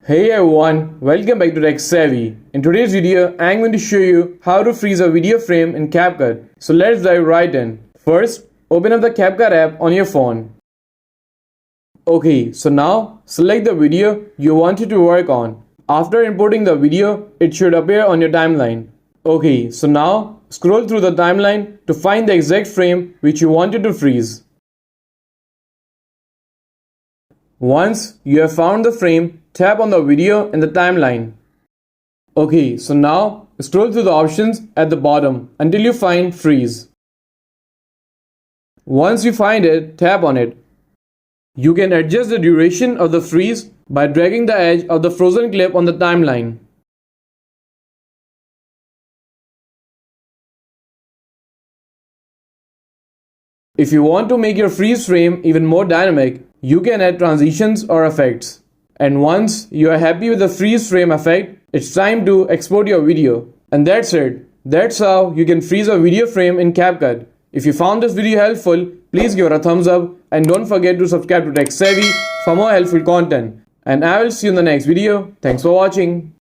Hey everyone, welcome back to Tech Savvy. In today's video, I'm going to show you how to freeze a video frame in CapCut. So let's dive right in. First, open up the CapCut app on your phone. Okay, so now select the video you want it to work on. After importing the video, it should appear on your timeline. Okay, so now scroll through the timeline to find the exact frame which you wanted to freeze. Once you have found the frame, tap on the video in the timeline. Okay, so now scroll through the options at the bottom until you find freeze. Once you find it, tap on it. You can adjust the duration of the freeze by dragging the edge of the frozen clip on the timeline. If you want to make your freeze frame even more dynamic, you can add transitions or effects. And once you are happy with the freeze frame effect, it's time to export your video. And that's it. That's how you can freeze a video frame in CapCut. If you found this video helpful, please give it a thumbs up and don't forget to subscribe to Tech Savvy for more helpful content. And I will see you in the next video. Thanks for watching.